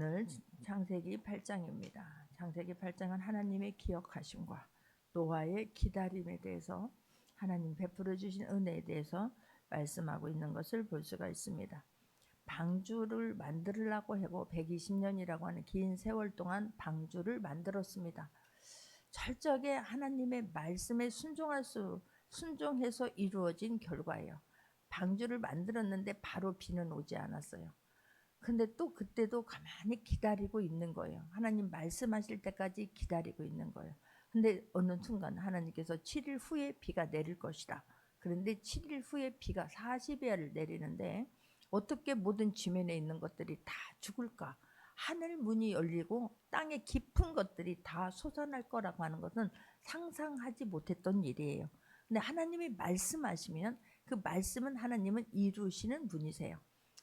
오늘 창세기 8장입니다. 창세기 8장은 하나님의 기억하심과 노아의 기다림에 대해서 하나님 베풀어 주신 은혜에 대해서 말씀하고 있는 것을 볼 수가 있습니다. 방주를 만들려고 하고 120년이라고 하는 긴 세월 동안 방주를 만들었습니다. 철저하게 하나님의 말씀에 순종해서 이루어진 결과예요. 방주를 만들었는데 바로 비는 오지 않았어요. 근데 또 그때도 가만히 기다리고 있는 거예요. 하나님 말씀하실 때까지 기다리고 있는 거예요. 근데 어느 순간 하나님께서 7일 후에 비가 내릴 것이다. 그런데 7일 후에 비가 40여를 내리는데 어떻게 모든 지면에 있는 것들이 다 죽을까? 하늘 문이 열리고 땅의 깊은 것들이 다 솟아날 거라고 하는 것은 상상하지 못했던 일이에요. 근데 하나님이 말씀하시면 그 말씀은 하나님은 이루시는 분이세요.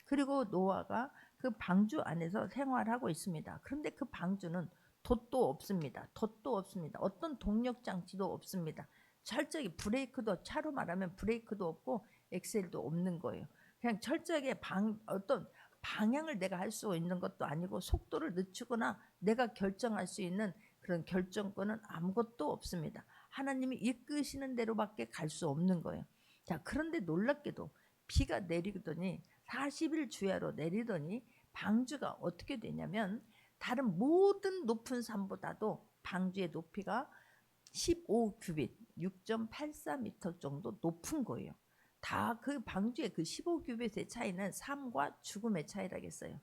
그리고 노아가 그 방주 안에서 생활하고 있습니다. 그런데 그 방주는 돛도 없습니다. 돛도 없습니다. 어떤 동력 장치도 없습니다. 철저히 브레이크도, 차로 말하면 브레이크도 없고 엑셀도 없는 거예요. 그냥 철저하게 어떤 방향을 내가 할 수 있는 것도 아니고 속도를 늦추거나 내가 결정할 수 있는 그런 결정권은 아무것도 없습니다. 하나님이 이끄시는 대로밖에 갈 수 없는 거예요. 자, 그런데 놀랍게도 비가 내리더니 40일 주야로 내리더니 방주가 어떻게 되냐면 다른 모든 높은 산보다도 방주의 높이가 15규빗, 6.84m 정도 높은 거예요. 다 그 방주의 그 15규빗의 차이는 삶과 죽음의 차이라겠어요.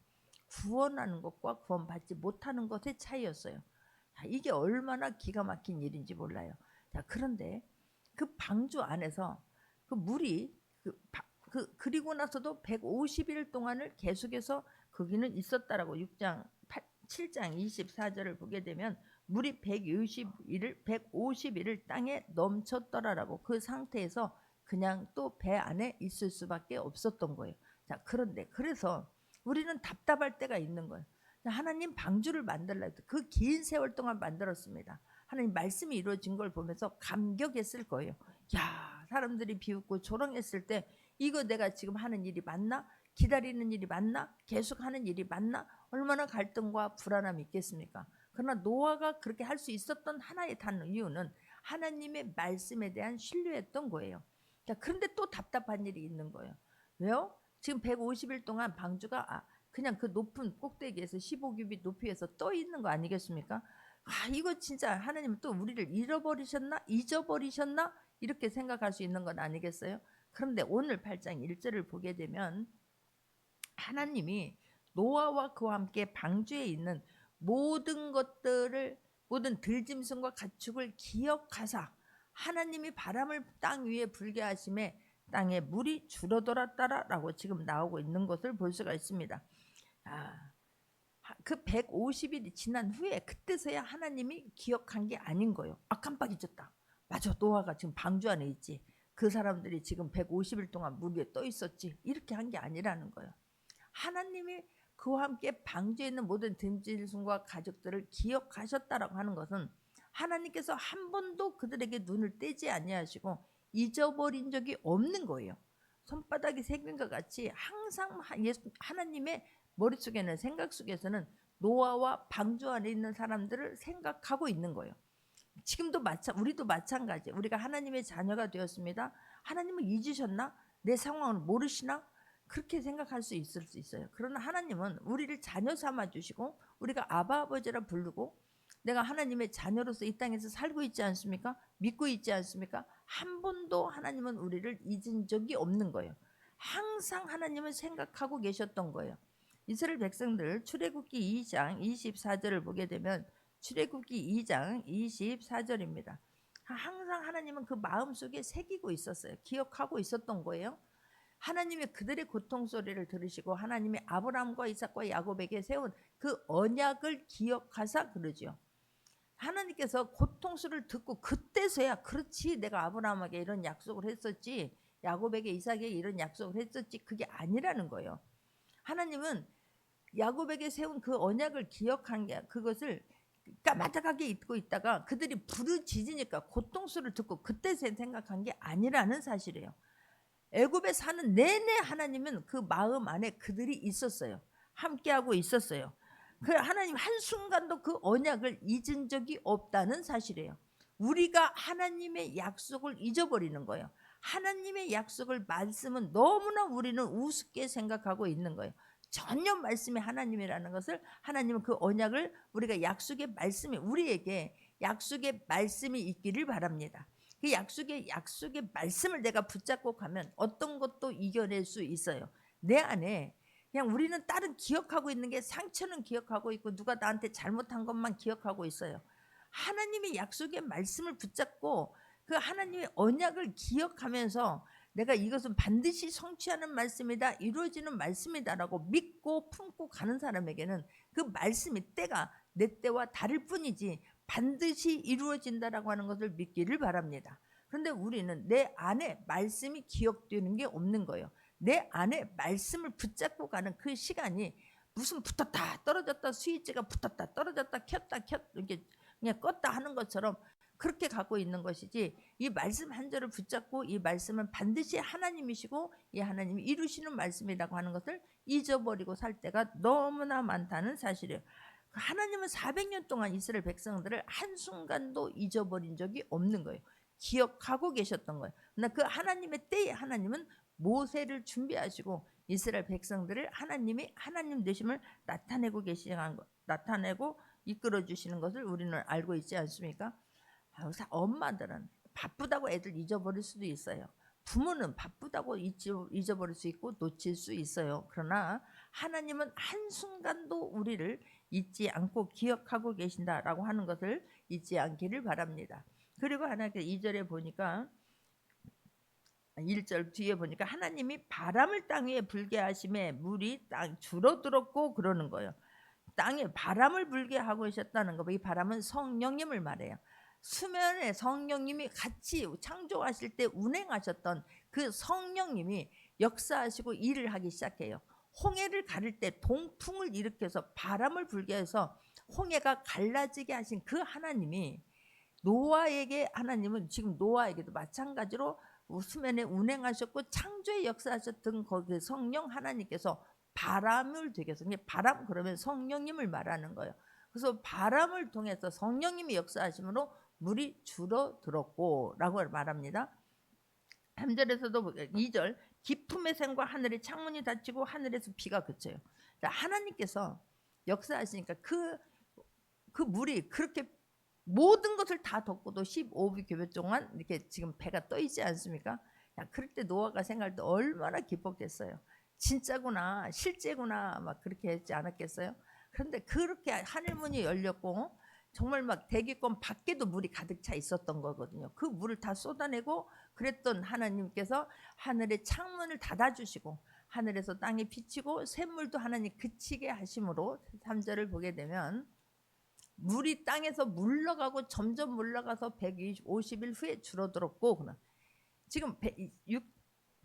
구원하는 것과 구원받지 못하는 것의 차이였어요. 이게 얼마나 기가 막힌 일인지 몰라요. 자, 그런데 그 방주 안에서 그 물이 그리고 나서도 150일 동안을 계속해서 거기는 있었다라고 7장 24절을 보게 되면 물이 150일을 땅에 넘쳤더라라고 그 상태에서 그냥 또 배 안에 있을 수밖에 없었던 거예요. 자, 그런데 그래서 우리는 답답할 때가 있는 거예요. 하나님 방주를 만들라 해도 그 긴 세월 동안 만들었습니다. 하나님 말씀이 이루어진 걸 보면서 감격했을 거예요. 야, 사람들이 비웃고 조롱했을 때 이거 내가 지금 하는 일이 맞나? 기다리는 일이 맞나? 계속 하는 일이 맞나? 얼마나 갈등과 불안함이 있겠습니까? 그러나 노아가 그렇게 할 수 있었던 하나의 단 이유는 하나님의 말씀에 대한 신뢰였던 거예요. 자, 그런데 또 답답한 일이 있는 거예요. 왜요? 지금 150일 동안 방주가 그냥 그 높은 꼭대기에서 15규빗 높이에서 떠 있는 거 아니겠습니까? 이거 진짜 하나님은 또 우리를 잊어버리셨나? 이렇게 생각할 수 있는 건 아니겠어요? 그런데 오늘 8장 1절을 보게 되면 하나님이 노아와 그와 함께 방주에 있는 모든 것들을, 모든 들짐승과 가축을 기억하사 하나님이 바람을 땅 위에 불게 하심에 땅에 물이 줄어들었다라고 지금 나오고 있는 것을 볼 수가 있습니다. 그 150일이 지난 후에 그때서야 하나님이 기억한 게 아닌 거예요. 깜빡 잊었다. 맞아, 노아가 지금 방주 안에 있지. 그 사람들이 지금 150일 동안 물 위에 떠 있었지. 이렇게 한 게 아니라는 거예요. 하나님이 그와 함께 방주에 있는 모든 든짐승과 가족들을 기억하셨다라고 하는 것은 하나님께서 한 번도 그들에게 눈을 떼지 아니하시고 잊어버린 적이 없는 거예요. 손바닥이 새긴 것 같이 항상 하나님의 머릿속에는, 생각 속에서는 노아와 방주 안에 있는 사람들을 생각하고 있는 거예요. 지금도 우리도 마찬가지. 우리가 하나님의 자녀가 되었습니다. 하나님은 잊으셨나? 내 상황을 모르시나? 그렇게 생각할 수 있을 수 있어요. 그러나 하나님은 우리를 자녀 삼아 주시고 우리가 아바 아버지라 부르고 내가 하나님의 자녀로서 이 땅에서 살고 있지 않습니까? 믿고 있지 않습니까? 한 번도 하나님은 우리를 잊은 적이 없는 거예요. 항상 하나님은 생각하고 계셨던 거예요. 이스라엘 백성들 출애굽기 2장 24절을 보게 되면 출애굽기 2장 24절입니다. 항상 하나님은 그 마음속에 새기고 있었어요. 기억하고 있었던 거예요. 하나님이 그들의 고통 소리를 들으시고 하나님이 아브라함과 이삭과 야곱에게 세운 그 언약을 기억하사 그러죠. 하나님께서 고통수를 듣고 그때서야 그렇지, 내가 아브라함에게 이런 약속을 했었지, 야곱에게 이삭에게 이런 약속을 했었지, 그게 아니라는 거예요. 하나님은 야곱에게 세운 그 언약을 기억한 게 그것을 까마득하게 잊고 있다가 그들이 부르짖으니까 고통수를 듣고 그때 생각한 게 아니라는 사실이에요. 애굽에 사는 내내 하나님은 그 마음 안에 그들이 있었어요. 함께하고 있었어요. 그 하나님 한순간도 그 언약을 잊은 적이 없다는 사실이에요. 우리가 하나님의 약속을 잊어버리는 거예요. 하나님의 약속을 말씀은 너무나 우리는 우습게 생각하고 있는 거예요. 전혀 말씀이 하나님이라는 것을, 하나님은 그 언약을, 우리가 약속의 말씀이, 우리에게 약속의 말씀이 있기를 바랍니다. 그 약속의 말씀을 내가 붙잡고 가면 어떤 것도 이겨낼 수 있어요. 내 안에 그냥 우리는 다른 기억하고 있는 게, 상처는 기억하고 있고 누가 나한테 잘못한 것만 기억하고 있어요. 하나님의 약속의 말씀을 붙잡고 그 하나님의 언약을 기억하면서 내가 이것은 반드시 성취하는 말씀이다, 이루어지는 말씀이다라고 믿고 품고 가는 사람에게는 그 말씀이 때가 내 때와 다를 뿐이지 반드시 이루어진다라고 하는 것을 믿기를 바랍니다. 그런데 우리는 내 안에 말씀이 기억되는 게 없는 거예요. 내 안에 말씀을 붙잡고 가는 그 시간이 무슨 붙었다 떨어졌다, 스위치가 붙었다 떨어졌다 켰다 이렇게 그냥 껐다 하는 것처럼 그렇게 갖고 있는 것이지, 이 말씀 한 절을 붙잡고 이 말씀은 반드시 하나님이시고 이 하나님이 이루시는 말씀이라고 하는 것을 잊어버리고 살 때가 너무나 많다는 사실이에요. 하나님은 400년 동안 이스라엘 백성들을 한순간도 잊어버린 적이 없는 거예요. 기억하고 계셨던 거예요. 그러나 그 하나님의 때에 하나님은 모세를 준비하시고 이스라엘 백성들을 하나님이 하나님 되심을 나타내고 계시는 것, 나타내고 이끌어 주시는 것을 우리는 알고 있지 않습니까? 엄마들은 바쁘다고 애들 잊어버릴 수도 있어요. 부모는 바쁘다고 잊어버릴 수 있고 놓칠 수 있어요. 그러나 하나님은 한순간도 우리를 잊지 않고 기억하고 계신다라고 하는 것을 잊지 않기를 바랍니다. 그리고 하나님께 2절에 보니까, 1절 뒤에 보니까 하나님이 바람을 땅 위에 불게 하심에 물이 땅 줄어들었고 그러는 거예요. 땅에 바람을 불게 하고 계셨다는 거. 이 바람은 성령님을 말해요. 수면에 성령님이 같이 창조하실 때 운행하셨던 그 성령님이 역사하시고 일을 하기 시작해요. 홍해를 가를 때 동풍을 일으켜서 바람을 불게 해서 홍해가 갈라지게 하신 그 하나님이, 노아에게, 하나님은 지금 노아에게도 마찬가지로 수면에 운행하셨고 창조의 역사하셨던 거기 성령 하나님께서 바람을 되게 해서, 바람 그러면 성령님을 말하는 거예요. 그래서 바람을 통해서 성령님이 역사하심으로 물이 줄어들었고 라고 말합니다. 3절에서도 2절, 깊음의 샘과 하늘의 창문이 닫히고 하늘에서 비가 그쳐요. 하나님께서 역사하시니까 그 물이 그렇게 모든 것을 다 덮고도 15개월 동안 이렇게 지금 배가 떠 있지 않습니까? 그럴 때 노아가 생각할 때 얼마나 기뻤겠어요. 진짜구나, 실제구나, 막 그렇게 했지 않았겠어요? 그런데 그렇게 하늘문이 열렸고 정말 막 대기권 밖에도 물이 가득 차 있었던 거거든요. 그 물을 다 쏟아내고 그랬던 하나님께서 하늘의 창문을 닫아주시고 하늘에서 땅에 비치고 샘물도 하나님 그치게 하심으로 3절을 보게 되면 물이 땅에서 물러가고 점점 물러가서 150일 후에 줄어들었고, 지금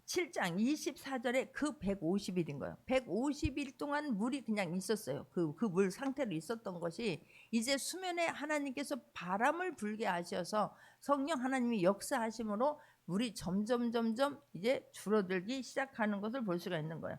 7장 24절에 그 150일인 거예요. 150일 동안 물이 그냥 있었어요. 그 물 상태로 있었던 것이 이제 수면에 하나님께서 바람을 불게 하셔서 성령 하나님이 역사하심으로 물이 점점 이제 줄어들기 시작하는 것을 볼 수가 있는 거예요.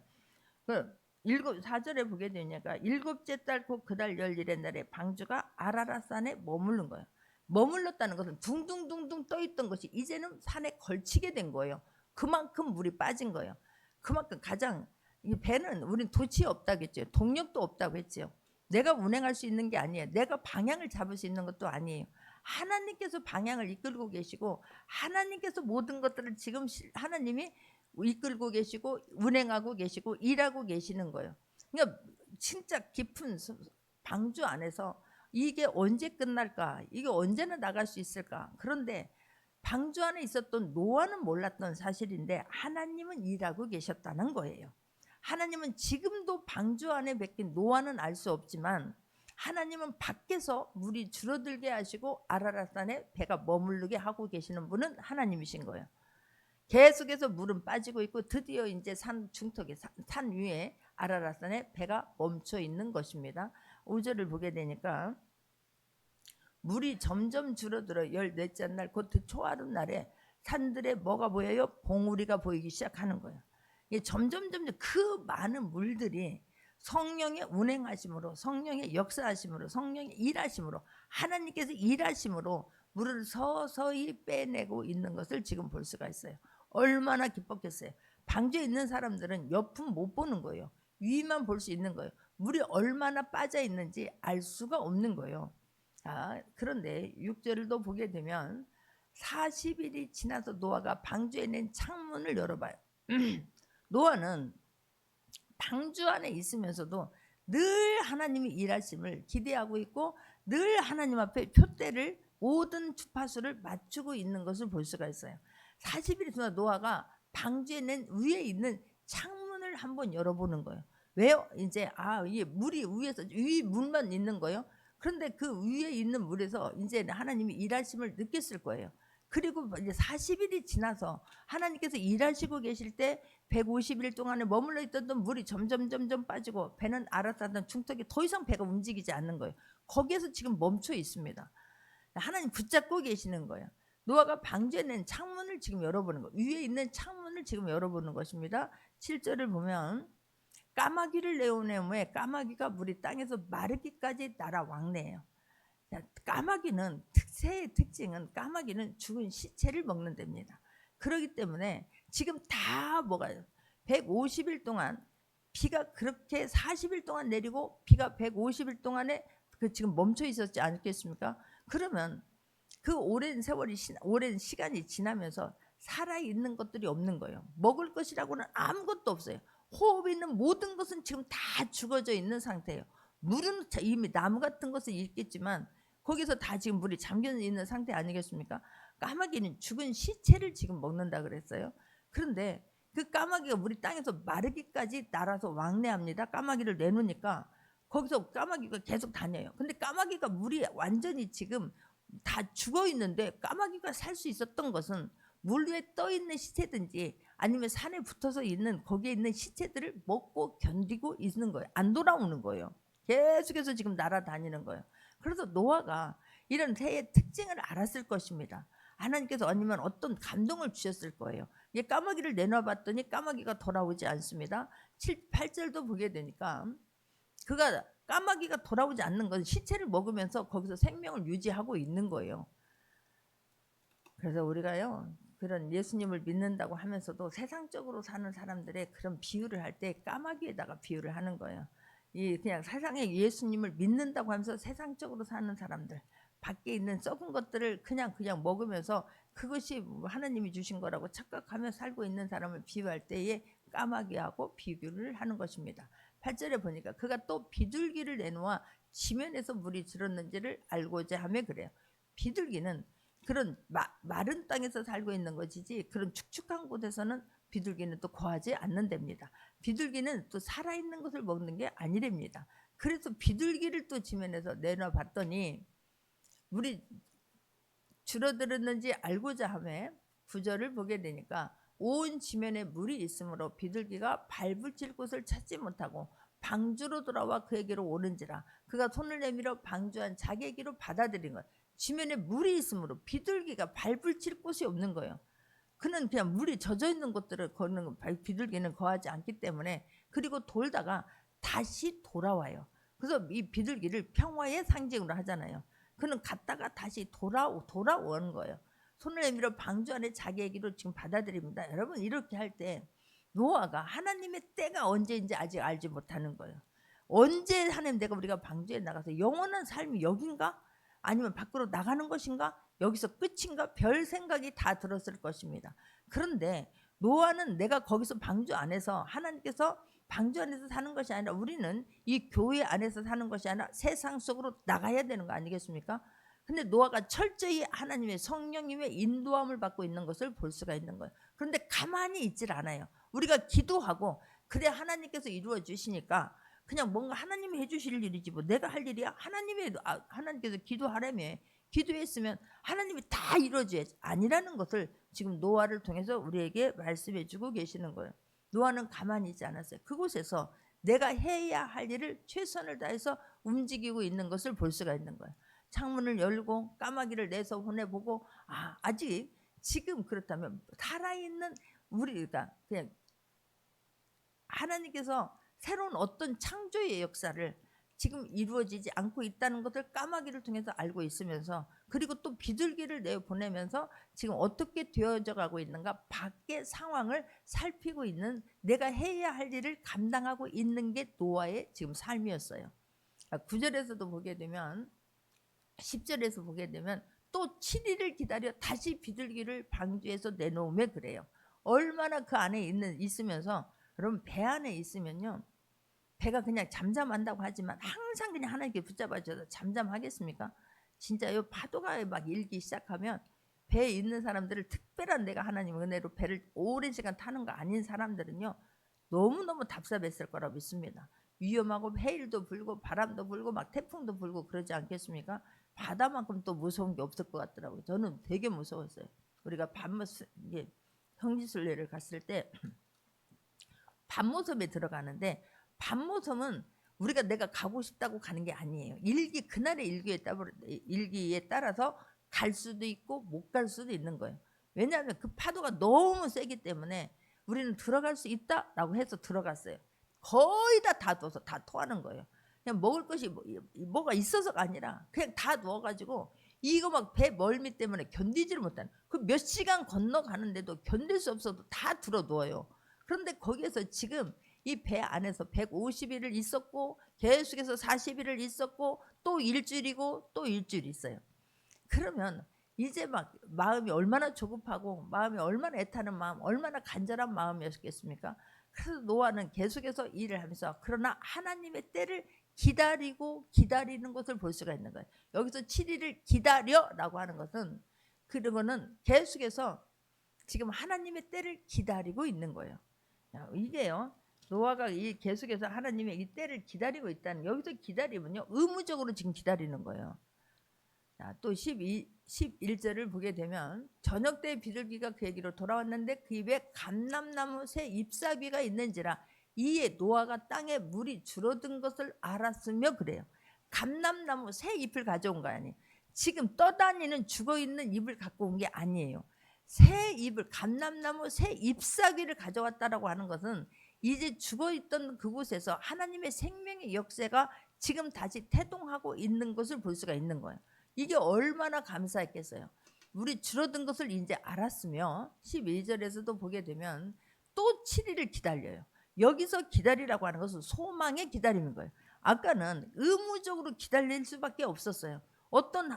4절에 보게 되니까 7째 달 곧 그달 11일의 날에 방주가 아라랏산에 머무른 거예요. 머물렀다는 것은 둥둥둥둥 떠있던 것이 이제는 산에 걸치게 된 거예요. 그만큼 물이 빠진 거예요. 그만큼 가장, 이 배는 우린 돛이 없다겠죠. 동력도 없다고 했죠. 내가 운행할 수 있는 게 아니에요. 내가 방향을 잡을 수 있는 것도 아니에요. 하나님께서 방향을 이끌고 계시고 하나님께서 모든 것들을 지금 하나님이 이끌고 계시고 운행하고 계시고 일하고 계시는 거예요. 그러니까 진짜 깊은 방주 안에서 이게 언제 끝날까? 이게 언제나 나갈 수 있을까? 그런데 방주 안에 있었던 노아는 몰랐던 사실인데 하나님은 일하고 계셨다는 거예요. 하나님은 지금도 방주 안에 맡긴 노아는 알 수 없지만 하나님은 밖에서 물이 줄어들게 하시고 아라랏산에 배가 머무르게 하고 계시는 분은 하나님이신 거예요. 계속해서 물은 빠지고 있고 드디어 이제 산 중턱에 산 위에 아라랏산에 배가 멈춰 있는 것입니다. 5절을 보게 되니까 물이 점점 줄어들어 14째 날 곧 초하룻 날에 산들에 뭐가 보여요? 봉우리가 보이기 시작하는 거예요. 점점 그 많은 물들이 성령의 운행하심으로, 성령의 역사하심으로, 성령의 일하심으로, 하나님께서 일하심으로 물을 서서히 빼내고 있는 것을 지금 볼 수가 있어요. 얼마나 기뻤겠어요. 방주에 있는 사람들은 옆은 못 보는 거예요. 위만 볼 수 있는 거예요. 물이 얼마나 빠져 있는지 알 수가 없는 거예요. 그런데 6절을 보게 되면 40일이 지나서 노아가 방주에 낸 창문을 열어봐요. 노아는 방주 안에 있으면서도 늘 하나님의 일하심을 기대하고 있고 늘 하나님 앞에 표대를 모든 주파수를 맞추고 있는 것을 볼 수가 있어요. 40일이 지나 노아가 방주에 낸 위에 있는 창문을 한번 열어보는 거예요. 왜요? 이제 이게 물이 위에서 위 물만 있는 거예요. 그런데 그 위에 있는 물에서 이제 하나님이 일하심을 느꼈을 거예요. 그리고 이제 40일이 지나서 하나님께서 일하시고 계실 때 150일 동안에 머물러 있던 물이 점점 빠지고 배는 알았다던 충격이 더 이상 배가 움직이지 않는 거예요. 거기에서 지금 멈춰 있습니다. 하나님 붙잡고 계시는 거예요. 노아가 방주에 낸 창문을 지금 열어보는 거예요. 위에 있는 창문을 지금 열어보는 것입니다. 7절을 보면 까마귀를 내어내므에 까마귀가 물이 땅에서 마르기까지 날아 왕래해요. 까마귀는 새의 특징은 까마귀는 죽은 시체를 먹는 데입니다. 그렇기 때문에 지금 다 먹어요. 150일 동안 비가 그렇게 40일 동안 내리고 비가 150일 동안에 지금 멈춰 있었지 않겠습니까? 그러면 그 오랜 세월이 오랜 시간이 지나면서 살아있는 것들이 없는 거예요. 먹을 것이라고는 아무것도 없어요. 호흡 있는 모든 것은 지금 다 죽어져 있는 상태예요. 물은 이미 나무 같은 것은 있겠지만 거기서 다 지금 물이 잠겨 있는 상태 아니겠습니까? 까마귀는 죽은 시체를 지금 먹는다 그랬어요. 그런데 그 까마귀가 물이 땅에서 마르기까지 날아서 왕래합니다. 까마귀를 내놓으니까 거기서 까마귀가 계속 다녀요. 근데 까마귀가 물이 완전히 지금 다 죽어 있는데 까마귀가 살 수 있었던 것은 물 위에 떠 있는 시체든지 아니면 산에 붙어서 있는 거기에 있는 시체들을 먹고 견디고 있는 거예요. 안 돌아오는 거예요. 계속해서 지금 날아다니는 거예요. 그래서 노아가 이런 새의 특징을 알았을 것입니다. 하나님께서 아니면 어떤 감동을 주셨을 거예요. 이게 까마귀를 내놔봤더니 까마귀가 돌아오지 않습니다. 7, 8절도 보게 되니까 그가 까마귀가 돌아오지 않는 것은 시체를 먹으면서 거기서 생명을 유지하고 있는 거예요. 그래서 우리가요 그런 예수님을 믿는다고 하면서도 세상적으로 사는 사람들의 그런 비유를 할 때 까마귀에다가 비유를 하는 거예요. 이 그냥 세상에 예수님을 믿는다고 하면서 세상적으로 사는 사람들, 밖에 있는 썩은 것들을 그냥 먹으면서 그것이 하나님이 주신 거라고 착각하며 살고 있는 사람을 비유할 때에 까마귀하고 비교를 하는 것입니다. 8절에 보니까 그가 또 비둘기를 내놓아 지면에서 물이 들었는지를 알고자 하며 그래요. 비둘기는 그런 마른 땅에서 살고 있는 것이지 그런 축축한 곳에서는 비둘기는 또 거하지 않는 데입니다. 비둘기는 또 살아있는 것을 먹는 게 아니랍니다. 그래서 비둘기를 또 지면에서 내놔 봤더니 물이 줄어들었는지 알고자 하며 9절을 보게 되니까 온 지면에 물이 있으므로 비둘기가 발붙일 곳을 찾지 못하고 방주로 돌아와 그에게로 오는지라 그가 손을 내밀어 방주한 자기에게로 받아들인 것. 지면에 물이 있으므로 비둘기가 발붙일 곳이 없는 거예요. 그는 그냥 물이 젖어 있는 곳들을 걷는 비둘기는 거하지 않기 때문에 그리고 돌다가 다시 돌아와요. 그래서 이 비둘기를 평화의 상징으로 하잖아요. 그는 갔다가 다시 돌아오는 거예요. 손을 내밀어 방주 안에 자기에게로 지금 받아들입니다. 여러분 이렇게 할 때 노아가 하나님의 때가 언제인지 아직 알지 못하는 거예요. 언제 하나님 내가 우리가 방주에 나가서 영원한 삶이 여긴가? 아니면 밖으로 나가는 것인가? 여기서 끝인가? 별 생각이 다 들었을 것입니다. 그런데 노아는 내가 거기서 방주 안에서 하나님께서 방주 안에서 사는 것이 아니라 우리는 이 교회 안에서 사는 것이 아니라 세상 속으로 나가야 되는 거 아니겠습니까? 근데 노아가 철저히 하나님의 성령님의 인도함을 받고 있는 것을 볼 수가 있는 거예요. 그런데 가만히 있질 않아요. 우리가 기도하고 그래 하나님께서 이루어 주시니까 그냥 뭔가 하나님이 해주실 일이지 뭐 내가 할 일이야? 하나님께서 기도하라며 기도했으면 하나님이 다 이루어줘야지 아니라는 것을 지금 노아를 통해서 우리에게 말씀해 주고 계시는 거예요. 노아는 가만히 있지 않았어요. 그곳에서 내가 해야 할 일을 최선을 다해서 움직이고 있는 것을 볼 수가 있는 거예요. 창문을 열고 까마귀를 내서 보내보고 아직 지금 그렇다면 살아있는 우리가 그냥 하나님께서 새로운 어떤 창조의 역사를 지금 이루어지지 않고 있다는 것을 까마귀를 통해서 알고 있으면서, 그리고 또 비둘기를 내보내면서 지금 어떻게 되어져 가고 있는가 밖의 상황을 살피고 있는, 내가 해야 할 일을 감당하고 있는 게 노아의 지금 삶이었어요. 9절에서도 보게 되면, 10절에서 보게 되면 또 7일을 기다려 다시 비둘기를 방주에서 내놓으며 그래요. 얼마나 그 안에 있으면서, 여러분 배 안에 있으면요, 배가 그냥 잠잠한다고 하지만 항상 그냥 하나님께 붙잡아줘서 잠잠하겠습니까? 진짜요. 파도가 막 일기 시작하면 배에 있는 사람들을, 특별한 내가 하나님 은혜로 배를 오랜 시간 타는 거 아닌 사람들은요, 너무너무 답답했을 거라고 믿습니다. 위험하고 해일도 불고 바람도 불고 막 태풍도 불고 그러지 않겠습니까? 바다만큼 또 무서운 게 없을 것 같더라고요. 저는 되게 무서웠어요. 우리가 형지순례를 갔을 때 밤모섬에 들어가는데, 밤모섬은 우리가 내가 가고 싶다고 가는 게 아니에요. 그날의 일기에 따라서 갈 수도 있고 못 갈 수도 있는 거예요. 왜냐하면 그 파도가 너무 세기 때문에 우리는 들어갈 수 있다라고 해서 들어갔어요. 거의 다 둬서 다 토하는 거예요. 그냥 먹을 것이 뭐가 있어서가 아니라 그냥 다 누워가지고, 이거 막 배 멀미 때문에 견디지를 못하는, 그 몇 시간 건너가는데도 견딜 수 없어도 다 들어 누워요. 그런데 거기에서 지금 이 배 안에서 150일을 있었고, 계속해서 40일을 있었고, 또 일주일이고 또 일주일 있어요. 그러면 이제 막 마음이 얼마나 조급하고, 마음이 얼마나 애타는 마음, 얼마나 간절한 마음이었겠습니까? 그래서 노아는 계속해서 일을 하면서, 그러나 하나님의 때를 기다리는 것을 볼 수가 있는 거예요. 여기서 7일을 기다려라고 하는 것은, 그러고는 계속해서 지금 하나님의 때를 기다리고 있는 거예요. 이게요, 노아가 계속해서 하나님의 이 때를 기다리고 있다는, 여기서 기다리면요, 의무적으로 지금 기다리는 거예요. 또 11절을 보게 되면, 저녁 때 비둘기가 그에게로 돌아왔는데 그 입에 감람나무 새 잎사귀가 있는지라, 이에 노아가 땅에 물이 줄어든 것을 알았으며 그래요. 감람나무 새 잎을 가져온 거 아니에요. 지금 떠다니는 죽어있는 잎을 갖고 온 게 아니에요. 새 잎을, 감람나무 새 잎사귀를 가져왔다라고 하는 것은, 이제 죽어있던 그곳에서 하나님의 생명의 역사가 지금 다시 태동하고 있는 것을 볼 수가 있는 거예요. 이게 얼마나 감사했겠어요. 우리 줄어든 것을 이제 알았으며, 11절에서도 보게 되면 또 7일을 기다려요. 여기서 기다리라고 하는 것은 소망의 기다림인 거예요. 아까는 의무적으로 기다릴 수밖에 없었어요. 어떤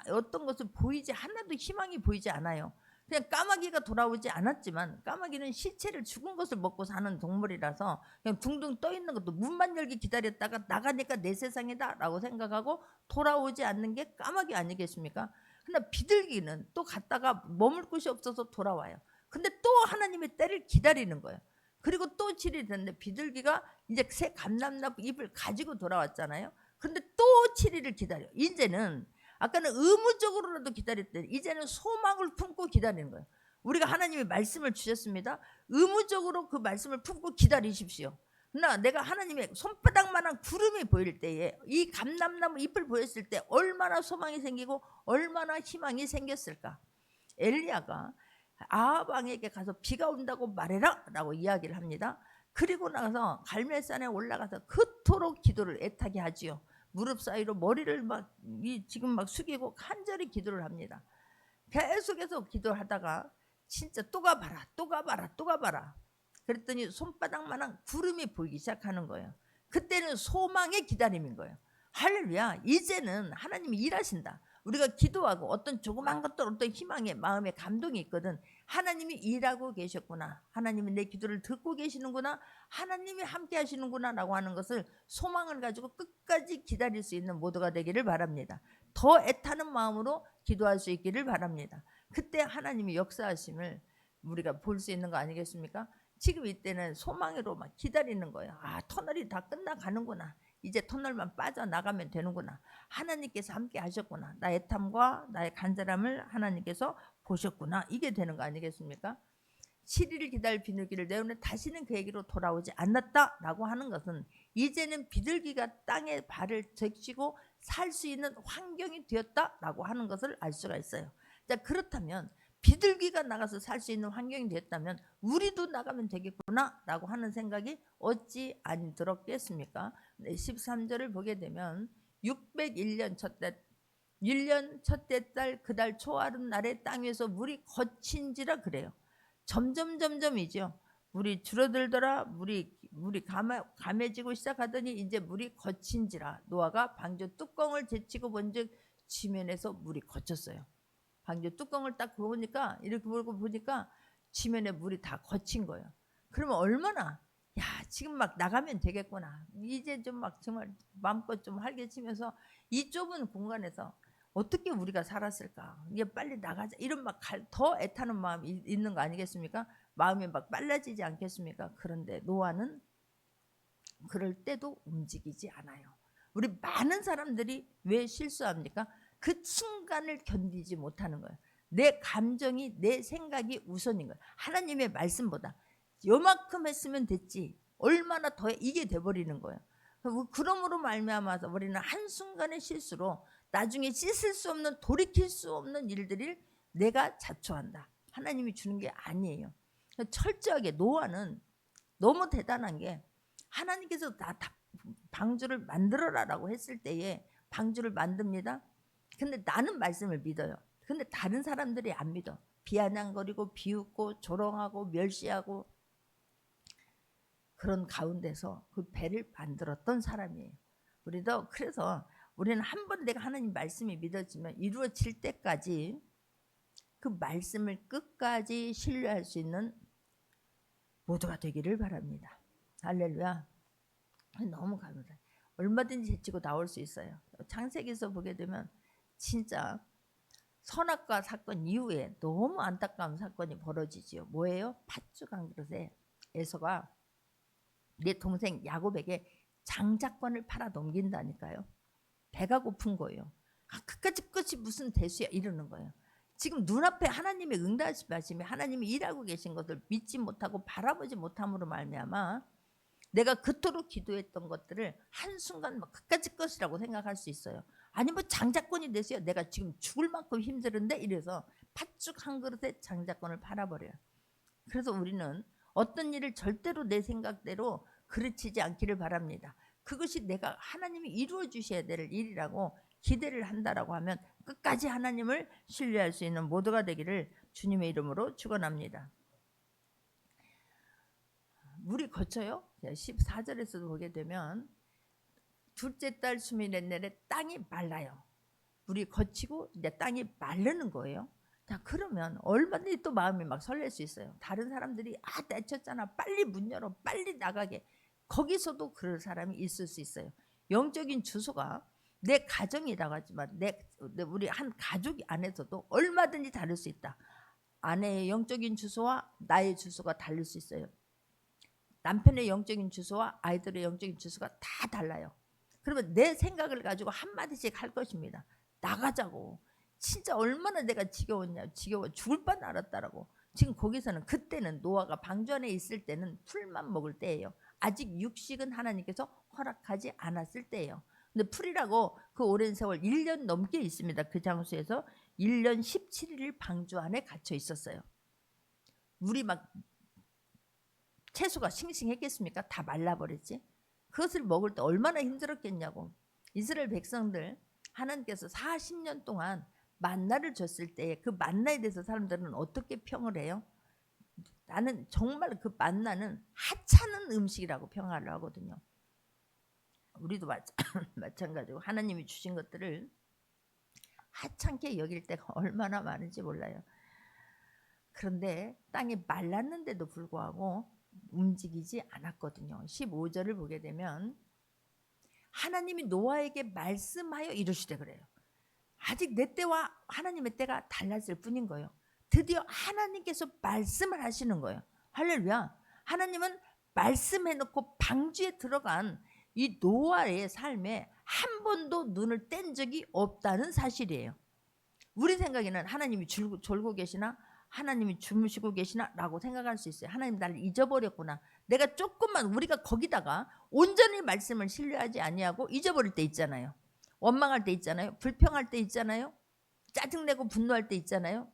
것을 하나도 희망이 보이지 않아요. 그냥 까마귀가 돌아오지 않았지만, 까마귀는 시체를, 죽은 것을 먹고 사는 동물이라서 그냥 둥둥 떠 있는 것도, 문만 열기 기다렸다가 나가니까 내 세상이다 라고 생각하고 돌아오지 않는 게 까마귀 아니겠습니까? 근데 비둘기는 또 갔다가 머물 곳이 없어서 돌아와요. 근데 또 하나님의 때를 기다리는 거예요. 그리고 또 7일이 됐는데 비둘기가 이제 새 감람나무 잎을 가지고 돌아왔잖아요. 근데 또 7일을 기다려. 이제는, 아까는 의무적으로라도 기다렸대, 이제는 소망을 품고 기다리는 거예요. 우리가 하나님의 말씀을 주셨습니다. 의무적으로 그 말씀을 품고 기다리십시오. 그러나 내가 하나님의 손바닥만한 구름이 보일 때에, 이 감람나무 잎을 보였을 때 얼마나 소망이 생기고 얼마나 희망이 생겼을까. 엘리야가 아합 왕에게 가서 비가 온다고 말해라 라고 이야기를 합니다. 그리고 나서 갈멜산에 올라가서 그토록 기도를 애타게 하지요. 무릎 사이로 머리를 지금 막 숙이고 간절히 기도를 합니다. 계속해서 기도하다가 진짜 또 가봐라. 그랬더니 손바닥만한 구름이 보이기 시작하는 거예요. 그때는 소망의 기다림인 거예요. 할렐루야. 이제는 하나님이 일하신다. 우리가 기도하고 어떤 조그만 것들, 어떤 희망의 마음에 감동이 있거든. 하나님이 일하고 계셨구나, 하나님이 내 기도를 듣고 계시는구나, 하나님이 함께 하시는구나 라고 하는 것을, 소망을 가지고 끝까지 기다릴 수 있는 모두가 되기를 바랍니다. 더 애타는 마음으로 기도할 수 있기를 바랍니다. 그때 하나님이 역사하심을 우리가 볼 수 있는 거 아니겠습니까? 지금 이때는 소망으로 막 기다리는 거예요. 터널이 다 끝나가는구나, 이제 터널만 빠져나가면 되는구나, 하나님께서 함께 하셨구나, 나의 애탐과 나의 간절함을 하나님께서 보셨구나, 이게 되는 거 아니겠습니까? 7일을 기다릴 비둘기를 내오늘 다시는 그에게로 돌아오지 않았다라고 하는 것은, 이제는 비둘기가 땅에 발을 적시고 살 수 있는 환경이 되었다라고 하는 것을 알 수가 있어요. 자, 그렇다면 비둘기가 나가서 살 수 있는 환경이 됐다면 우리도 나가면 되겠구나라고 하는 생각이 어찌 안 들었겠습니까? 13절을 보게 되면 601년 첫째 1년 첫째 달 그 달 초하룻 날에 땅 위에서 물이 거친지라 그래요. 점점이죠. 물이 줄어들더라. 물이 감해지고 시작하더니 이제 물이 거친지라. 노아가 방주 뚜껑을 제치고 본즉 지면에서 물이 거쳤어요. 방주 뚜껑을 딱 보니까 이렇게 보니까 지면에 물이 다 거친 거예요. 그러면 얼마나 야 지금 막 나가면 되겠구나. 이제 좀 막 정말 마음껏 좀 활개치면서 이 좁은 공간에서 어떻게 우리가 살았을까? 이게 빨리 나가자. 이런 막 더 애타는 마음이 있는 거 아니겠습니까? 마음이 막 빨라지지 않겠습니까? 그런데 노아는 그럴 때도 움직이지 않아요. 우리 많은 사람들이 왜 실수합니까? 그 순간을 견디지 못하는 거예요. 내 감정이 내 생각이 우선인 거예요. 하나님의 말씀보다 요만큼 했으면 됐지 얼마나 더 이게 돼버리는 거예요. 그러므로 말미암아서 우리는 한순간의 실수로 나중에 씻을 수 없는 돌이킬 수 없는 일들을 내가 자초한다. 하나님이 주는 게 아니에요. 철저하게 노아는 너무 대단한 게 하나님께서 다 방주를 만들어라라고 했을 때에 방주를 만듭니다. 근데 나는 말씀을 믿어요. 근데 다른 사람들이 안 믿어. 비아냥거리고 비웃고 조롱하고 멸시하고 그런 가운데서 그 배를 만들었던 사람이에요. 우리도 그래서 우리는 한번 내가 하나님 말씀이 믿어지면 이루어질 때까지 그 말씀을 끝까지 신뢰할 수 있는 모두가 되기를 바랍니다. 할렐루야. 너무 감사해요. 얼마든지 제치고 나올 수 있어요. 창세기에서 보게 되면 진짜 선악과 사건 이후에 너무 안타까운 사건이 벌어지지요. 뭐예요? 팥죽 한 그릇에 에서가 내 동생 야곱에게 장자권을 팔아 넘긴다니까요. 배가 고픈 거예요. 끝이 무슨 대수야 이러는 거예요. 지금 눈앞에 하나님의 응답하심이 하나님이 일하고 계신 것을 믿지 못하고 바라보지 못함으로 말미암아 내가 그토록 기도했던 것들을 한순간 막 그까짓 것이라고 생각할 수 있어요. 아니 뭐 장자권이 되세요. 내가 지금 죽을 만큼 힘들은데 이래서 팥죽 한 그릇에 장자권을 팔아버려요. 그래서 우리는 어떤 일을 절대로 내 생각대로 그르치지 않기를 바랍니다. 그것이 내가 하나님이 이루어 주셔야 될 일이라고 기대를 한다라고 하면 끝까지 하나님을 신뢰할 수 있는 모두가 되기를 주님의 이름으로 축원합니다. 물이 거쳐요. 14절에서도 보게 되면 둘째 달 21날에 땅이 말라요. 물이 거치고 이제 땅이 마르는 거예요. 자, 그러면 얼마든지 또 마음이 막 설렐 수 있어요. 다른 사람들이 내쳤잖아. 빨리 문 열어. 빨리 나가게. 거기서도 그럴 사람이 있을 수 있어요. 영적인 주소가 내 가정이라고 하지만 우리 한 가족 안에서도 얼마든지 다를 수 있다. 아내의 영적인 주소와 나의 주소가 다를 수 있어요. 남편의 영적인 주소와 아이들의 영적인 주소가 다 달라요. 그러면 내 생각을 가지고 한마디씩 할 것입니다. 나가자고. 진짜 얼마나 내가 지겨웠냐. 지겨워 죽을 뻔 알았다라고. 지금 거기서는 그때는 노아가 방주 안에 있을 때는 풀만 먹을 때예요. 아직 육식은 하나님께서 허락하지 않았을 때예요. 근데 풀이라고 그 오랜 세월 1년 넘게 있습니다. 그 장소에서 1년 17일을 방주 안에 갇혀 있었어요. 물이 막 채소가 싱싱했겠습니까? 다 말라버렸지. 그것을 먹을 때 얼마나 힘들었겠냐고. 이스라엘 백성들 하나님께서 40년 동안 만나를 줬을 때 그 만나에 대해서 사람들은 어떻게 평을 해요? 나는 정말 그 만나는 하찮은 음식이라고 평가를 하거든요. 우리도 마찬가지고 하나님이 주신 것들을 하찮게 여길 때가 얼마나 많은지 몰라요. 그런데 땅이 말랐는데도 불구하고 움직이지 않았거든요. 15절을 보게 되면 하나님이 노아에게 말씀하여 이르시되 그래요. 아직 내 때와 하나님의 때가 달랐을 뿐인 거예요. 드디어 하나님께서 말씀을 하시는 거예요. 할렐루야. 하나님은 말씀해놓고 방주에 들어간 이 노아의 삶에 한 번도 눈을 뗀 적이 없다는 사실이에요. 우리 생각에는 하나님이 졸고 계시나? 하나님이 주무시고 계시나? 라고 생각할 수 있어요. 하나님 나를 잊어버렸구나. 내가 조금만 우리가 거기다가 온전히 말씀을 신뢰하지 아니하고 잊어버릴 때 있잖아요. 원망할 때 있잖아요. 불평할 때 있잖아요. 짜증내고 분노할 때 있잖아요.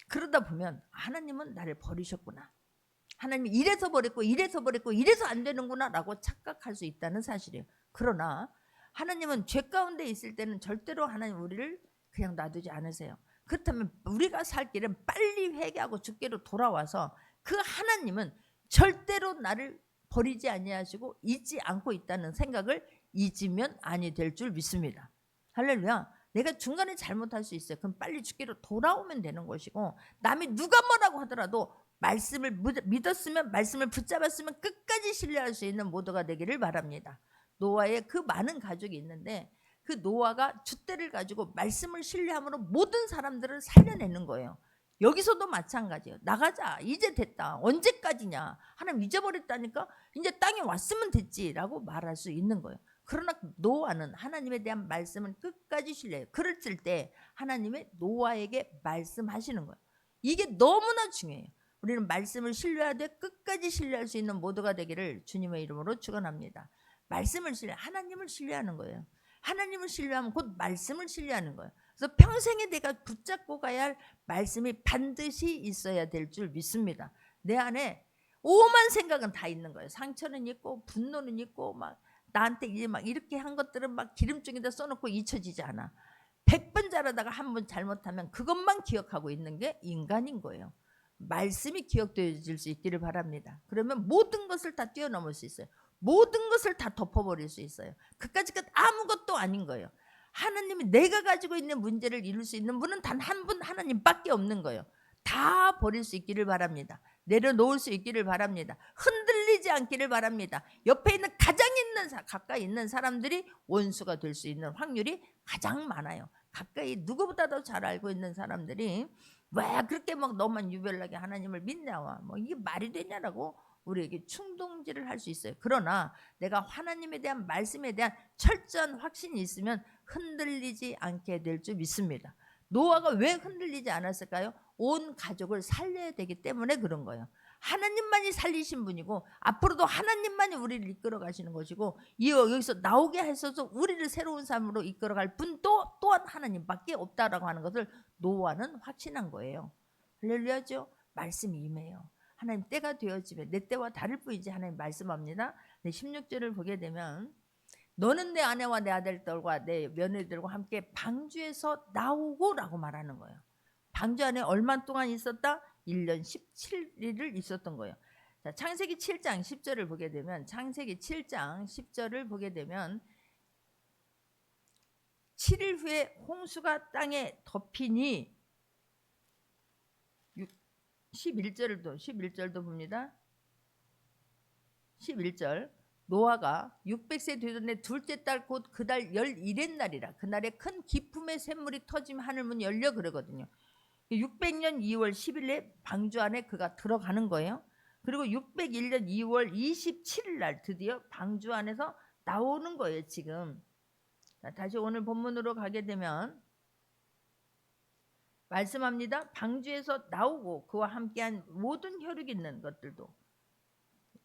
그러다 보면 하나님은 나를 버리셨구나, 하나님이 이래서 버렸고 이래서 버렸고 이래서 안 되는구나 라고 착각할 수 있다는 사실이에요. 그러나 하나님은 죄 가운데 있을 때는 절대로 하나님 우리를 그냥 놔두지 않으세요. 그렇다면 우리가 살 길은 빨리 회개하고 주께로 돌아와서 그 하나님은 절대로 나를 버리지 아니하시고 잊지 않고 있다는 생각을 잊으면 아니 될 줄 믿습니다. 할렐루야. 내가 중간에 잘못할 수 있어요. 그럼 빨리 주께로 돌아오면 되는 것이고, 남이 누가 뭐라고 하더라도 말씀을 믿었으면, 말씀을 붙잡았으면 끝까지 신뢰할 수 있는 모두가 되기를 바랍니다. 노아의 그 많은 가족이 있는데 그 노아가 줏대를 가지고 말씀을 신뢰함으로 모든 사람들을 살려내는 거예요. 여기서도 마찬가지예요. 나가자, 이제 됐다, 언제까지냐, 하나님 잊어버렸다니까, 이제 땅에 왔으면 됐지라고 말할 수 있는 거예요. 그러나 노아는 하나님에 대한 말씀은 끝까지 신뢰해요. 그랬을 때 하나님의 노아에게 말씀하시는 거예요. 이게 너무나 중요해요. 우리는 말씀을 신뢰하되 끝까지 신뢰할 수 있는 모두가 되기를 주님의 이름으로 축원합니다. 말씀을 하나님을 신뢰하는 거예요. 하나님을 신뢰하면 곧 말씀을 신뢰하는 거예요. 그래서 평생에 내가 붙잡고 가야 할 말씀이 반드시 있어야 될 줄 믿습니다. 내 안에 오만 생각은 다 있는 거예요. 상처는 있고 분노는 있고 막 나한테 이제 막 이렇게 한 것들은 막 기름종에다 써놓고 잊혀지지 않아. 100번 잘하다가 한 번 잘못하면 그것만 기억하고 있는 게 인간인 거예요. 말씀이 기억되어질 수 있기를 바랍니다. 그러면 모든 것을 다 뛰어넘을 수 있어요. 모든 것을 다 덮어버릴 수 있어요. 그까짓 것 아무것도 아닌 거예요. 하나님이 내가 가지고 있는 문제를 이룰 수 있는 분은 단 한 분, 하나님밖에 없는 거예요. 다 버릴 수 있기를 바랍니다. 내려놓을 수 있기를 바랍니다. 흔들리지 않기를 바랍니다. 옆에 있는 가까이 있는 사람들이 원수가 될 수 있는 확률이 가장 많아요. 가까이 누구보다도 잘 알고 있는 사람들이 왜 그렇게 막 너만 유별나게 하나님을 믿냐와 뭐 이게 말이 되냐라고 우리에게 충동질을 할 수 있어요. 그러나 내가 하나님에 대한 말씀에 대한 철저한 확신이 있으면 흔들리지 않게 될 줄 믿습니다. 노아가 왜 흔들리지 않았을까요? 온 가족을 살려야 되기 때문에 그런 거예요. 하나님만이 살리신 분이고 앞으로도 하나님만이 우리를 이끌어 가시는 것이고, 여기서 나오게 하셔서 우리를 새로운 삶으로 이끌어 갈 분도 또한 하나님밖에 없다라고 하는 것을 노아는 확신한 거예요. 할렐루야죠. 말씀이 임해요. 하나님 때가 되어지면 내 때와 다를 뿐이지 하나님 말씀합니다. 16절을 보게 되면 너는 내 아내와 내 아들들과 내 며느리들과 함께 방주에서 나오고 라고 말하는 거예요. 방주 안에 얼마 동안 있었다? 1년 17일을 있었던 거예요. 자, 창세기 7장 10절을 보게 되면, 창세기 7장 10절을 보게 되면 7일 후에 홍수가 땅에 덮이니 11절도 봅니다. 11절 노아가 600세 되던 둘째 달 곧 그 달 11의 날이라. 그날에 큰 기품의 샘물이 터지면 하늘문 열려 그러거든요. 600년 2월 10일에 방주 안에 그가 들어가는 거예요. 그리고 601년 2월 27일 날 드디어 방주 안에서 나오는 거예요. 지금 자, 다시 오늘 본문으로 가게 되면 말씀합니다. 방주에서 나오고 그와 함께한 모든 혈육 있는 것들도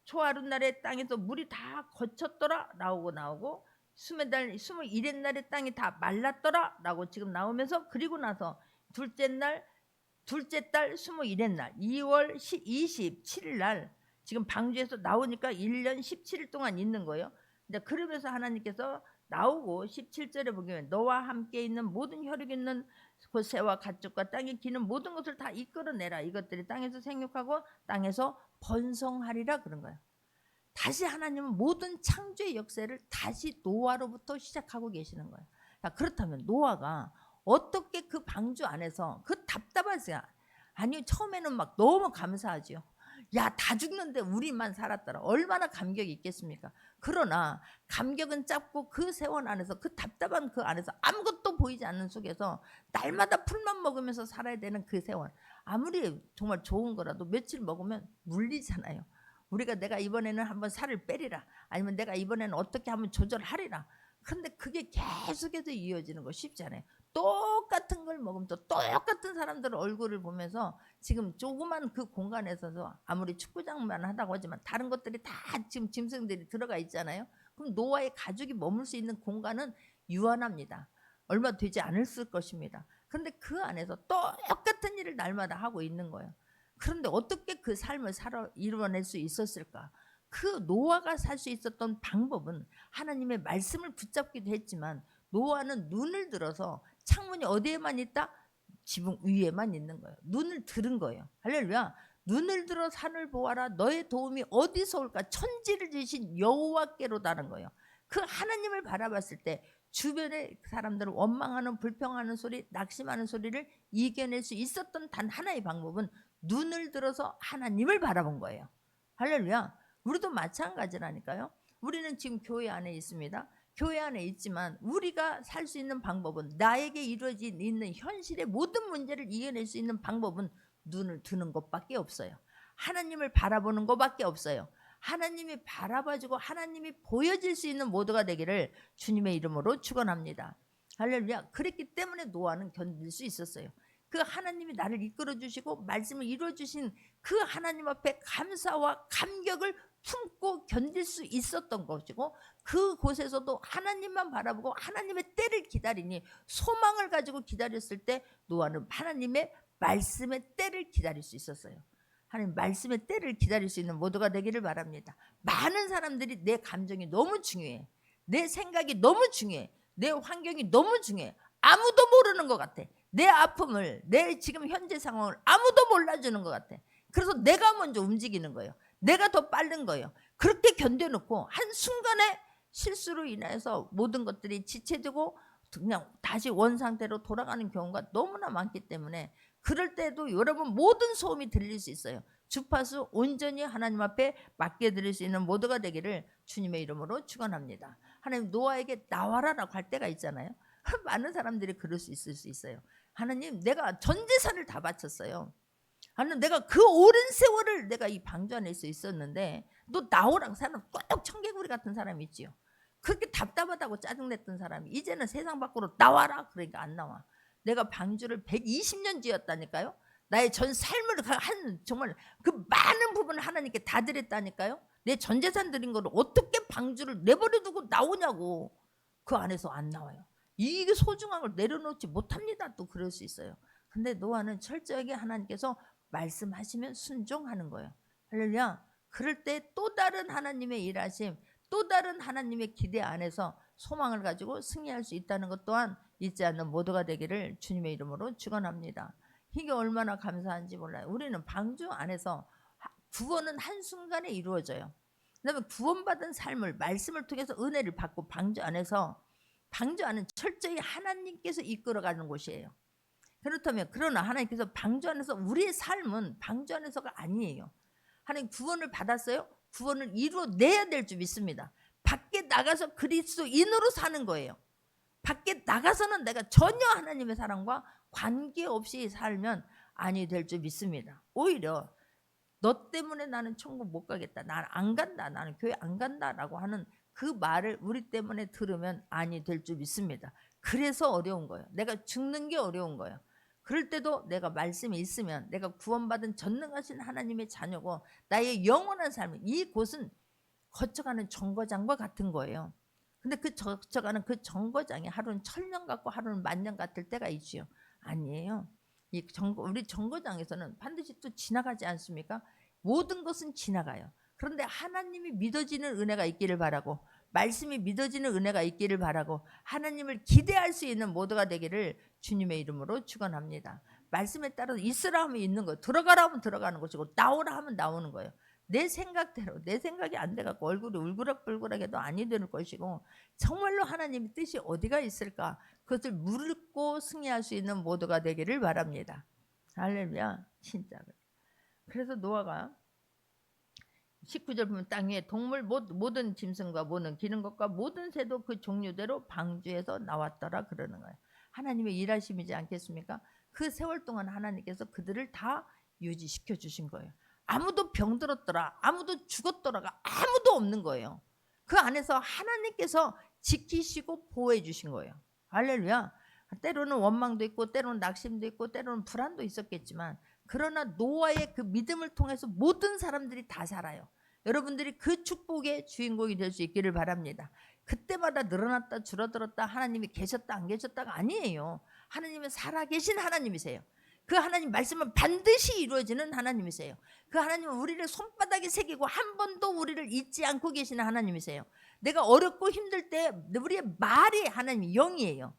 초하룻날에 땅에서 물이 다 거쳤더라 나오고 수메달 21의 날에 땅이 다 말랐더라 라고 지금 나오면서, 그리고 나서 둘째 달 21의 날 2월 27일 날 지금 방주에서 나오니까 1년 17일 동안 있는 거예요. 근데 그러면서 하나님께서 나오고 17절에 보면 너와 함께 있는 모든 혈육 있는 그 새와 가축과 땅에 기는 모든 것을 다 이끌어내라. 이것들이 땅에서 생육하고 땅에서 번성하리라 그런 거예요. 다시 하나님은 모든 창조의 역사를 다시 노아로부터 시작하고 계시는 거예요. 자, 그렇다면 노아가 어떻게 그 방주 안에서 그 답답하지? 아니 처음에는 막 너무 감사하지요. 야, 다 죽는데 우리만 살았더라. 얼마나 감격이 있겠습니까? 그러나 감격은 짧고 그 세월 안에서, 그 답답한 그 안에서 아무것도 보이지 않는 속에서 날마다 풀만 먹으면서 살아야 되는 그 세월, 아무리 정말 좋은 거라도 며칠 먹으면 물리잖아요. 우리가 내가 이번에는 한번 살을 빼리라, 아니면 내가 이번에는 어떻게 하면 조절하리라. 근데 그게 계속해서 이어지는 거 쉽지 않아요. 똑같은 걸 먹으면서 똑같은 사람들 얼굴을 보면서 지금 조그만 그 공간에서 아무리 축구장만 하다고 하지만 다른 것들이 다 지금 짐승들이 들어가 있잖아요. 그럼 노아의 가족이 머물 수 있는 공간은 유한합니다. 얼마 되지 않을 것입니다. 그런데 그 안에서 똑같은 일을 날마다 하고 있는 거예요. 그런데 어떻게 그 삶을 이루어낼 수 있었을까? 그 노아가 살 수 있었던 방법은 하나님의 말씀을 붙잡기도 했지만, 노아는 눈을 들어서 창문이 어디에만 있다? 지붕 위에만 있는 거예요. 눈을 들은 거예요. 할렐루야. 눈을 들어 산을 보아라. 너의 도움이 어디서 올까? 천지를 지으신 여호와께로다는 거예요. 그 하나님을 바라봤을 때 주변의 사람들을 원망하는, 불평하는 소리, 낙심하는 소리를 이겨낼 수 있었던 단 하나의 방법은 눈을 들어서 하나님을 바라본 거예요. 할렐루야. 우리도 마찬가지라니까요. 우리는 지금 교회 안에 있습니다. 교회 안에 있지만 우리가 살 수 있는 방법은, 나에게 이루어진 있는 현실의 모든 문제를 이겨낼 수 있는 방법은 눈을 드는 것밖에 없어요. 하나님을 바라보는 것밖에 없어요. 하나님이 바라봐주고 하나님이 보여질 수 있는 모두가 되기를 주님의 이름으로 축원합니다. 할렐루야. 그랬기 때문에 노아는 견딜 수 있었어요. 그 하나님이 나를 이끌어 주시고 말씀을 이루어 주신 그 하나님 앞에 감사와 감격을 품고 견딜 수 있었던 것이고, 그곳에서도 하나님만 바라보고 하나님의 때를 기다리니, 소망을 가지고 기다렸을 때 노아는 하나님의 말씀의 때를 기다릴 수 있었어요. 하나님 말씀의 때를 기다릴 수 있는 모두가 되기를 바랍니다. 많은 사람들이 내 감정이 너무 중요해, 내 생각이 너무 중요해, 내 환경이 너무 중요해, 아무도 모르는 것 같아. 내 아픔을, 내 지금 현재 상황을 아무도 몰라주는 것 같아. 그래서 내가 먼저 움직이는 거예요. 내가 더 빠른 거예요. 그렇게 견뎌놓고 한순간에 실수로 인해서 모든 것들이 지체되고 그냥 다시 원상태로 돌아가는 경우가 너무나 많기 때문에, 그럴 때도 여러분 모든 소음이 들릴 수 있어요. 주파수 온전히 하나님 앞에 맡겨드릴 수 있는 모두가 되기를 주님의 이름으로 축원합니다. 하나님 노아에게 나와라라고 할 때가 있잖아요. 많은 사람들이 그럴 수 있어요. 하나님, 내가 전 재산을 다 바쳤어요. 하나님, 내가 그 오랜 세월을 내가 이 방주 안에 있었는데 너 나오라고. 사람 꼭 청개구리 같은 사람이 있지요. 그렇게 답답하다고 짜증냈던 사람이 이제는 세상 밖으로 나와라. 그러니까 안 나와. 내가 방주를 120년 지었다니까요. 나의 전 삶을 정말 그 많은 부분을 하나님께 다 드렸다니까요. 내 전 재산 드린 거를 어떻게 방주를 내버려 두고 나오냐고. 그 안에서 안 나와요. 이게 소중한 걸 내려놓지 못합니다. 또 그럴 수 있어요. 근데 노아는 철저하게 하나님께서 말씀하시면 순종하는 거예요. 할렐루야. 그럴 때 또 다른 하나님의 일하심, 또 다른 하나님의 기대 안에서 소망을 가지고 승리할 수 있다는 것 또한 잊지 않는 모두가 되기를 주님의 이름으로 축원합니다. 이게 얼마나 감사한지 몰라요. 우리는 방주 안에서 구원은 한순간에 이루어져요. 그다음에 구원받은 삶을 말씀을 통해서 은혜를 받고 방주 안은 철저히 하나님께서 이끌어가는 곳이에요. 그렇다면, 그러나 하나님께서 방주 안에서, 우리의 삶은 방주 안에서가 아니에요. 하나님 구원을 받았어요. 구원을 이루어내야 될 줄 믿습니다. 밖에 나가서 그리스도인으로 사는 거예요. 밖에 나가서는 내가 전혀 하나님의 사랑과 관계없이 살면 아니 될 줄 믿습니다. 오히려 너 때문에 나는 천국 못 가겠다, 나는 안 간다, 나는 교회 안 간다라고 하는 그 말을 우리 때문에 들으면 아니 될 줄 믿습니다. 그래서 어려운 거예요. 내가 죽는 게 어려운 거예요. 그럴 때도 내가 말씀이 있으면, 내가 구원받은 전능하신 하나님의 자녀고 나의 영원한 삶은, 이곳은 거쳐가는 정거장과 같은 거예요. 근데 그 거쳐가는 그 정거장이 하루는 1000년 같고 하루는 10,000년 같을 때가 있지요. 아니에요. 우리 정거장에서는 반드시 또 지나가지 않습니까? 모든 것은 지나가요. 그런데 하나님이 믿어지는 은혜가 있기를 바라고, 말씀이 믿어지는 은혜가 있기를 바라고, 하나님을 기대할 수 있는 모두가 되기를 주님의 이름으로 축원합니다. 말씀에 따라서 있으라 하면 있는 거예요. 들어가라 하면 들어가는 것이고, 나오라 하면 나오는 거예요. 내 생각대로, 내 생각이 안 돼갖고 얼굴이 울그락불그락해도 아니 되는 것이고, 정말로 하나님의 뜻이 어디가 있을까, 그것을 묻고 승리할 수 있는 모두가 되기를 바랍니다. 할렐루야. 진짜로. 그래서 노아가 19절 보면 땅 위에 동물 모든 짐승과 모든 기는 것과 모든 새도 그 종류대로 방주에서 나왔더라 그러는 거예요. 하나님의 일하심이지 않겠습니까? 그 세월 동안 하나님께서 그들을 다 유지시켜 주신 거예요. 아무도 병들었더라, 아무도 죽었더라가 아무도 없는 거예요. 그 안에서 하나님께서 지키시고 보호해 주신 거예요. 할렐루야. 때로는 원망도 있고, 때로는 낙심도 있고, 때로는 불안도 있었겠지만, 그러나 노아의 그 믿음을 통해서 모든 사람들이 다 살아요. 여러분들이 그 축복의 주인공이 될 수 있기를 바랍니다. 그때마다 늘어났다 줄어들었다, 하나님이 계셨다 안 계셨다가 아니에요. 하나님은 살아계신 하나님이세요. 그 하나님 말씀은 반드시 이루어지는 하나님이세요. 그 하나님은 우리를 손바닥에 새기고 한 번도 우리를 잊지 않고 계시는 하나님이세요. 내가 어렵고 힘들 때 우리의 말이 하나님의 영이에요.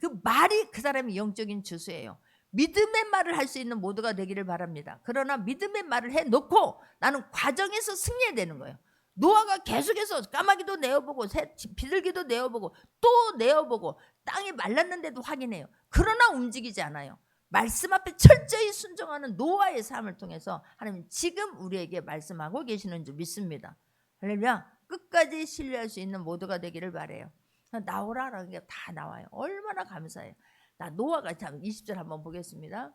그 말이 그 사람의 영적인 주수예요. 믿음의 말을 할 수 있는 모두가 되기를 바랍니다. 그러나 믿음의 말을 해놓고 나는 과정에서 승리해야 되는 거예요. 노아가 계속해서 까마귀도 내어보고 비둘기도 내어보고 또 내어보고 땅이 말랐는데도 확인해요. 그러나 움직이지 않아요. 말씀 앞에 철저히 순종하는 노아의 삶을 통해서 하나님 지금 우리에게 말씀하고 계시는 줄 믿습니다. 할렐루야. 끝까지 신뢰할 수 있는 모두가 되기를 바라요. 나오라라는 게 다 나와요. 얼마나 감사해요. 나 노아가 참 20절 한번 보겠습니다.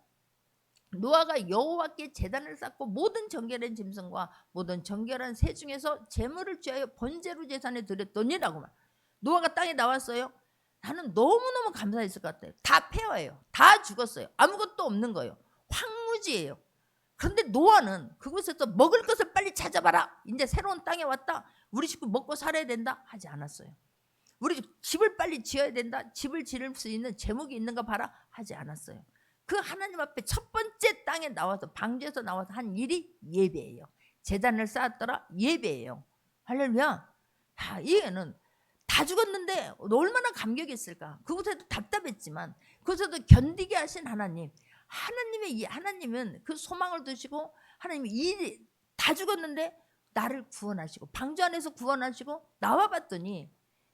노아가 여호와께 제단을 쌓고 모든 정결한 짐승과 모든 정결한 새 중에서 제물을 취하여 번제로 제사에 드렸더니라고 말. 노아가 땅에 나왔어요. 나는 너무너무 감사했을 것 같아요. 다 폐허예요. 다 죽었어요. 아무것도 없는 거예요. 황무지예요. 그런데 노아는 그곳에서 먹을 것을 빨리 찾아봐라. 이제 새로운 땅에 왔다. 우리 식구 먹고 살아야 된다. 하지 않았어요. 우리 집을 빨리 지어야 된다. 집을 지을 수 있는 제목이 있는가 봐라. 하지 않았어요. 그 하나님 앞에 첫 번째 땅에 나와서 방주에서 나와서 한 일이 예배예요. 제단을 쌓았더라. 예배예요. 할렐루야. 이게는 다 죽었는데 얼마나 감격했을까. 그곳에도 답답했지만 그곳에도 견디게 하신 하나님. 하나님은 그 소망을 두시고 하나님이 일이 다 죽었는데 나를 구원하시고 방주 안에서 구원하시고 나와봤더니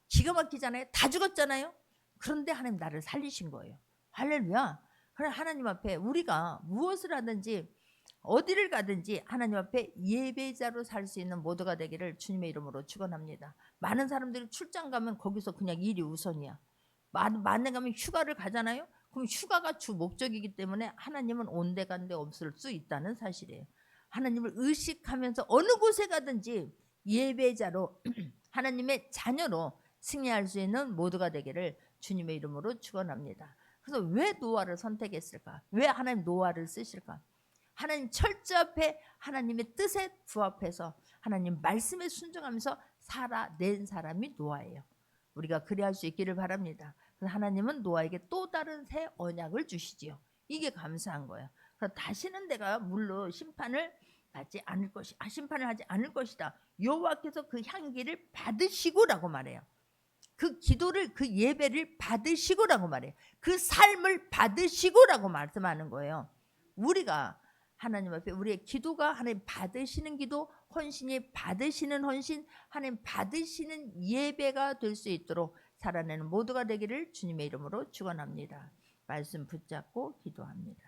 기가 막히잖아요. 다 죽었잖아요. 그런데 하나님 나를 살리신 거예요. 할렐루야. 그래 하나님 앞에 우리가 무엇을 하든지 어디를 가든지 하나님 앞에 예배자로 살 수 있는 모두가 되기를 주님의 이름으로 축원합니다. 많은 사람들이 출장 가면 거기서 그냥 일이 우선이야. 만에 가면 휴가를 가잖아요. 그럼 휴가가 주 목적이기 때문에 하나님은 온데간데 없을 수 있다는 사실이에요. 하나님을 의식하면서 어느 곳에 가든지 예배자로 하나님의 자녀로 승리할 수 있는 모두가 되기를 주님의 이름으로 축원합니다. 그래서 왜 노아를 선택했을까? 왜 하나님 노아를 쓰실까? 하나님 철저 앞에 하나님의 뜻에 부합해서 하나님 말씀에 순종하면서 살아낸 사람이 노아예요. 우리가 그래야 할 수 있기를 바랍니다. 그래서 하나님은 노아에게 또 다른 새 언약을 주시지요. 이게 감사한 거예요. 그래서 다시는 내가 물로 심판을 하지 않을 것이다. 여호와께서 그 향기를 받으시고라고 말해요. 그 기도를 그 예배를 받으시고라고 말해요. 그 삶을 받으시고라고 말씀하는 거예요. 우리가 하나님 앞에 우리의 기도가 하나님 받으시는 기도, 헌신이 받으시는 헌신, 하나님 받으시는 예배가 될 수 있도록 살아내는 모두가 되기를 주님의 이름으로 축원합니다. 말씀 붙잡고 기도합니다.